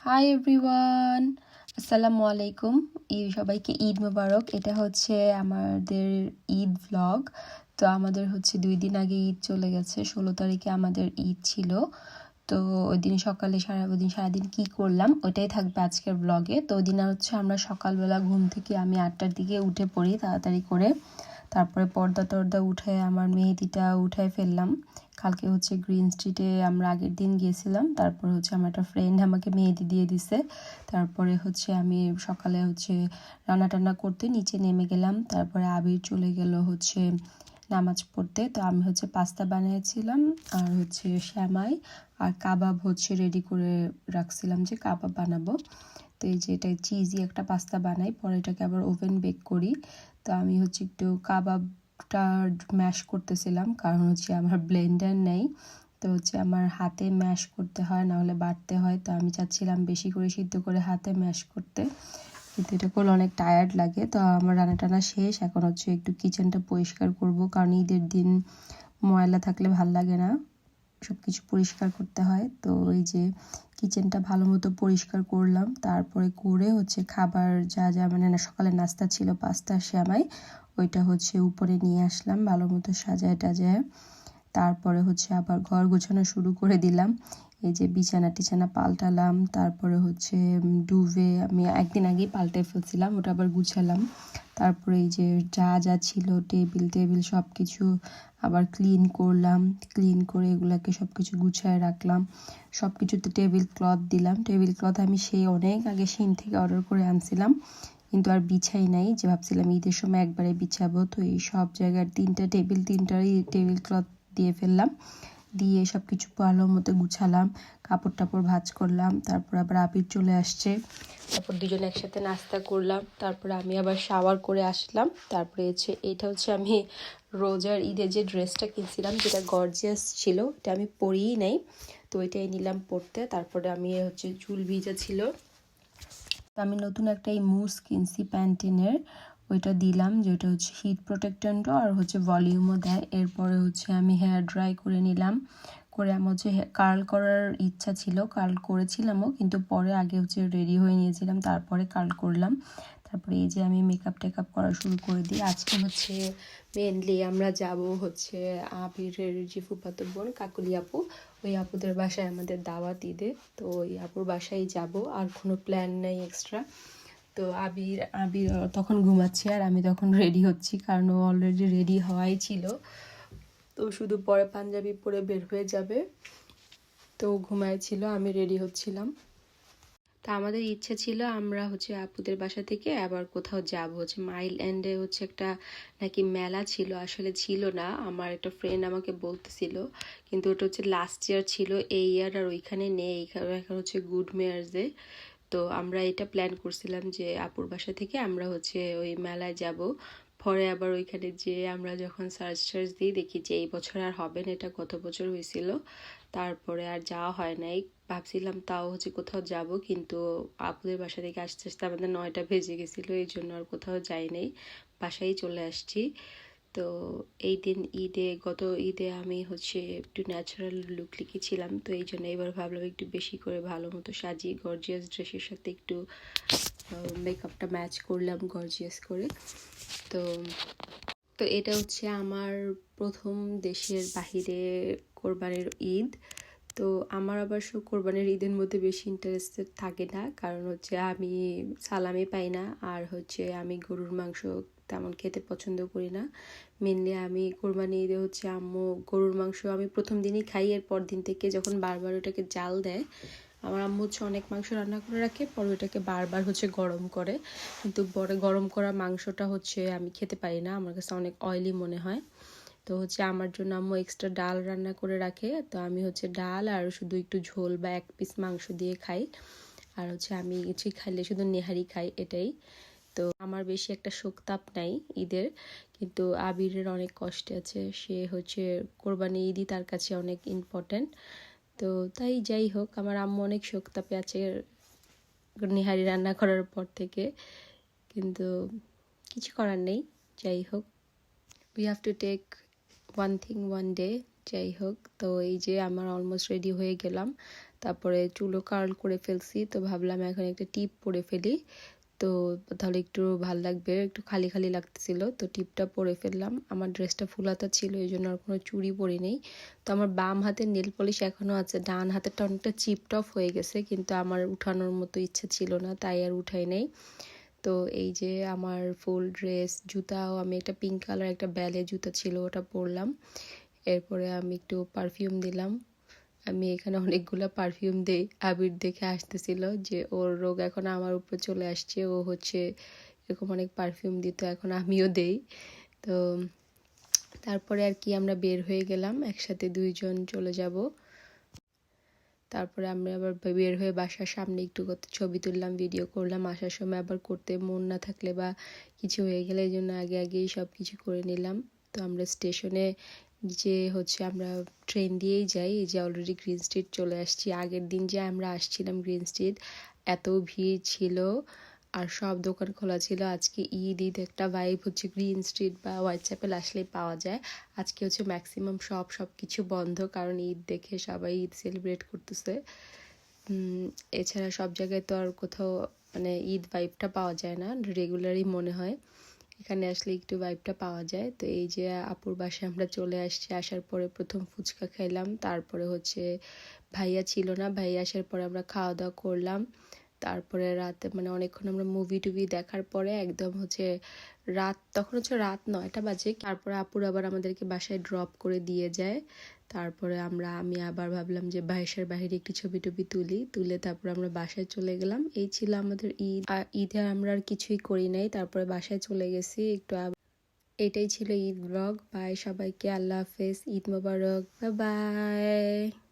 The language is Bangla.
হাই এভরিওয়ান, আসসালামু আলাইকুম। সবাইকে ঈদ মোবারক। এটা হচ্ছে আমাদের ঈদ ভ্লগ। তো আমাদের হচ্ছে 2 দিন আগে ঈদ চলে গেছে। 16 তারিখে আমাদের ঈদ ছিল। তো ওই দিন সকালে সারাদিন কি করলাম ওইটাই থাকবে আজকের ব্লগে। তো ওই দিন হচ্ছে আমরা সকালবেলা ঘুম থেকে আমি 8টার দিকে উঠে পড়ি তাড়াতাড়ি করে। তারপরে পর্দা টর্দা উঠে আমার মেহেদিটা উঠায় ফেললাম। কালকে হচ্ছে গ্রিন স্ট্রিটে আমরা আগের দিন গিয়েছিলাম। তারপর হচ্ছে আমার একটা ফ্রেন্ড আমাকে মেহেদি দিয়ে দিছে। তারপরে হচ্ছে আমি সকালে হচ্ছে রান্না টান্না করতে নিচে নেমে গেলাম। তারপরে আবির চলে গেল হচ্ছে নামাজ পড়তে। তো আমি হচ্ছে পাস্তা বানিয়েছিলাম আর হচ্ছে শ্যামাই আর কাবাব হচ্ছে রেডি করে রাখছিলাম যে কাবাব বানাবো। তো এই যে এটা চিজি একটা পাস্তা বানাই, পরে এটাকে আবার ওভেন বেক করি। তো আমি হচ্ছে একটু কাবাবটা ম্যাশ করতেছিলাম, কারণ হচ্ছে আমার ব্লেন্ডার নেই। তো হচ্ছে আমার হাতে ম্যাশ করতে হয়, না হলে বাটতে হয়। তো আমি চাচ্ছিলাম বেশি করে সিদ্ধ করে হাতে ম্যাশ করতে, কিন্তু এটা করলে অনেক টায়ার্ড লাগে। তো আমার রান্না টানা শেষ। এখন হচ্ছে একটু কিচেনটা পরিষ্কার করব, কারণ ঈদের দিন ময়লা থাকলে ভাল লাগে না, সব কিছু পরিষ্কার করতে হয়। তো এই যে কিচেনটা ভালো মতো পরিষ্কার করলাম। তারপরে করে হচ্ছে খাবার যা যা মানে সকালে নাস্তা ছিল পাস্তা শ্যামাই, ওইটা হচ্ছে উপরে নিয়ে আসলাম ভালো মতো সাজায় টাজায়। তারপরে হচ্ছে আবার ঘর গোছানো শুরু করে দিলাম। এই যে বিছানা টিছানা পাল্টালাম। তারপরে হচ্ছে ডুভে আমি একদিন আগেই পাল্টে ফেলছিলাম, ওটা আবার গুছালাম। তারপরে এই যে যা যা ছিল টেবিল সব কিছু আবার ক্লিন করলাম। ক্লিন করে এগুলাকে সব কিছু গুছায় রাখলাম। সব কিছুতে টেবিল ক্লথ দিলাম। টেবিল ক্লথ আমি সেই অনেক আগে শিন থেকে অর্ডার করে আনছিলাম, কিন্তু আর বিছাই নাই। যে ভাবছিলাম ঈদের সময় একবারে বিছাবো। তো এই সব জায়গার তিনটারই টেবিল ক্লথ দিয়ে ফেললাম। দিয়ে সব কিছু ভালো মতো গুছালাম, কাপড় টাপড় ভাঁজ করলাম। তারপর আবার আবির চলে আসছে, তারপর দুজনে একসাথে নাস্তা করলাম। তারপরে আমি আবার শাওয়ার করে আসলাম। তারপরে এটা হচ্ছে আমি রোজার ঈদের যে ড্রেসটা কিনছিলাম, যেটা গর্জিয়াস ছিল, এটা আমি পরিই নাই। তো এটাই নিলাম পরতে। তারপরে আমি হচ্ছে চুল ভিজা ছিল, তো আমি নতুন একটা এই মুস কিনছি প্যান্টিনের, ওইটা দিলাম, যেটা হচ্ছে হিট প্রোটেক্ট্যান্টও আর হচ্ছে ভলিউমও দেয়। এরপরে হচ্ছে আমি হেয়ার ড্রাই করে নিলাম। করে আমার হচ্ছে কার্ল করার ইচ্ছা ছিল, কার্ল করেছিলামও, কিন্তু পরে আগে হচ্ছে রেডি হয়ে নিয়েছিলাম, তারপরে কার্ল করলাম। তারপরে এই যে আমি মেকআপ টেকআপ করা শুরু করে দিই। আজকে হচ্ছে মেনলি আমরা যাব হচ্ছে আবিরের যে ফুফাতো বোন কাকুলি আপু, ওই আপুদের বাসায় আমাদের দাওয়াত ঈদে। তো ওই আপুর বাসায় যাব, আর কোনো প্ল্যান নেই এক্সট্রা। তো আবির আবির তখন ঘুমাচ্ছে আর আমি তখন রেডি হচ্ছি, কারণ ও অলরেডি রেডি হওয়াই ছিল। তো শুধু পরে পাঞ্জাবি পরে বের হয়ে যাবে। তো ঘুমাইছিল, আমি রেডি হচ্ছিলাম। তা আমাদের ইচ্ছে ছিল আমরা হচ্ছে আপুদের বাসা থেকে আবার কোথাও যাব, হচ্ছে মাইল এন্ডে হচ্ছে একটা নাকি মেলা ছিল, আসলে ছিল না, আমার একটা ফ্রেন্ড আমাকে বলতেছিল, কিন্তু ওটা হচ্ছে লাস্ট ইয়ার ছিল, এই ইয়ার আর ওইখানে নেই, এখন হচ্ছে গুড মেয়ার্সে। তো আমরা এটা প্ল্যান করছিলাম যে আপুর বাসা থেকে আমরা হচ্ছে ওই মেলায় যাব। পরে আবার ওইখানে যে আমরা যখন সার্চ দিই দেখি যে এই বছর আর হবে না, এটা গত বছর হয়েছিল। তারপরে আর যাওয়া হয় নাই। ভাবছিলাম তাও হচ্ছে কোথাও যাব, কিন্তু আপুদের বাসা থেকে আস্তে আস্তে আমাদের 9টা বেজে গেছিলো, এই জন্য আর কোথাও যাই নাই, বাসায় চলে আসছি। তো এই দিন গত ঈদে আমি হচ্ছে একটু ন্যাচারাল লুক লিখেছিলাম, তো এই জন্য এবার ভাবলাম একটু বেশি করে ভালো মতো সাজিয়ে গর্জিয়াস ড্রেসের সাথে একটু মেকআপটা ম্যাচ করলাম গর্জিয়াস করে। তো তো এটা হচ্ছে আমার প্রথম দেশের বাহিরে কোরবানির ঈদ। তো আমার আবার কোরবানির ঈদের মধ্যে বেশি ইন্টারেস্টেড থাকে না, কারণ হচ্ছে আমি সালামি পাই না, আর হচ্ছে আমি গরুর মাংস তেমন খেতে পছন্দ করি না। মেনলি আমি কোরবানি ঈদে হচ্ছে আম্মু গরুর মাংস আমি প্রথম দিনই খাই, এর পর দিন থেকে যখন বারবার ওটাকে জাল দেয়, আমার আম্মু হচ্ছে অনেক মাংস রান্না করে রাখে, পরে ওটাকে বারবার হচ্ছে গরম করে, কিন্তু পরে গরম করা মাংসটা হচ্ছে আমি খেতে পারি না, আমার কাছে অনেক অয়েলি মনে হয়। তো হচ্ছে আমার জন্য আম্মু এক্সট্রা ডাল রান্না করে রাখে, তো আমি হচ্ছে ডাল আর শুধু একটু ঝোল বা এক পিস মাংস দিয়ে খাই। আর হচ্ছে আমি কিছু খাইলে শুধু নেহারি খাই, এটাই। তো আমার বেশি একটা শোকতাপ নাই ঈদের, কিন্তু আবিরের অনেক কষ্ট আছে, সে হচ্ছে কোরবানি ঈদই তার কাছে অনেক ইম্পর্ট্যান্ট। তো তাই যাই হোক, আমার আম্মু অনেক শোকতাপে আছে নেহারি রান্না করার পর থেকে, কিন্তু কিছু করার নেই। যাই হোক, we have to take one thing one day. যাই হোক, তো এই যে আমার অলমোস্ট রেডি হয়ে গেলাম। তারপরে চুলও কার্ল করে ফেলছি, তো ভাবলাম এখন একটা টিপ পরে ফেলি, তো তাহলে একটু ভাল লাগবে, একটু খালি খালি লাগতেছিল, তো টিপটা পরে ফেললাম। আমার ড্রেসটা ফুলাতা ছিল, এই জন্য আর কোনো চুড়ি পরি নেই। তো আমার বাম হাতের নেল পলিশ এখনও আছে, ডান হাতেরটা অনেকটা চিপড অফ হয়ে গেছে, কিন্তু আমার উঠানোর মতো ইচ্ছে ছিল না, তাই আর উঠাই নেই। তো এই যে আমার ফুল ড্রেস, জুতাও আমি একটা পিঙ্ক কালার একটা ব্যালে জুতা ছিল ওটা পরলাম। এরপরে আমি একটু পারফিউম দিলাম। আমি এখানে অনেকগুলো পারফিউম দেই, আবির দেখে আসতেছিল যে ওর রোগ এখন আমার উপর চলে আসছে, ও হচ্ছে এরকম অনেক পারফিউম দিত, এখন আমিও দেই। তো তারপরে আর কি আমরা বের হয়ে গেলাম, একসাথে দুইজন চলে যাব। তারপরে আমরা আবার বের হয়ে বাসার সামনে একটু ছবি তুললাম, ভিডিও করলাম। আসার সময় আবার করতে মন না থাকলে বা কিছু হয়ে গেলে এই জন্য আগে আগেই সব কিছু করে নিলাম। তো আমরা স্টেশনে যে হচ্ছে আমরা ট্রেন দিয়েই যাই, এই যে অলরেডি গ্রিন স্ট্রিট চলে আসছি। আগের দিন যে আমরা আসছিলাম গ্রিন স্ট্রিট, এত ভিড় ছিল আর সব দোকান খোলা ছিল। আজকে ঈদ একটা ভাইব হচ্ছে গ্রিন স্ট্রিট বা হোয়াইট চ্যাপেল আসলেই পাওয়া যায়। আজকে হচ্ছে ম্যাক্সিমাম সব কিছু বন্ধ, কারণ ঈদ দেখে সবাই ঈদ সেলিব্রেট করতেছে। এছাড়া সব জায়গায় তো আর কোথাও মানে ঈদ ভাইবটা পাওয়া যায় না, রেগুলারই মনে হয়, এখানে আসলে একটু ভাইবটা পাওয়া যায়। তো এই যে আপুর বাসায় আমরা চলে আসছি, আসার পরে প্রথম ফুচকা খাইলাম, তারপরে হচ্ছে ভাইয়া ছিল না, ভাইয়া আসার পরে আমরা খাওয়া দাওয়া করলাম। তারপরে রাতে মানে অনেকক্ষণ আমরা মুভি টুভি দেখার পরে একদম হচ্ছে রাত, তখন হচ্ছে রাত 9টা বাজে। তারপরে আপুর আবার আমাদেরকে বাসায় ড্রপ করে দিয়ে যায়। তারপরে আমি আবার ভাবলাম যে বাসার বাইরে একটু ছবি টবি তুলে তারপরে আমরা বাসায় চলে গেলাম। এই ছিল আমাদের ঈদ। ঈদে আমরা আর কিছুই করি নাই, তারপরে বাসায় চলে গেছি একটু। এটাই ছিল ঈদ ব্লগ। বাই সবাইকে, আল্লাহ হাফেজ, ঈদ মোবারক, বাই বাই।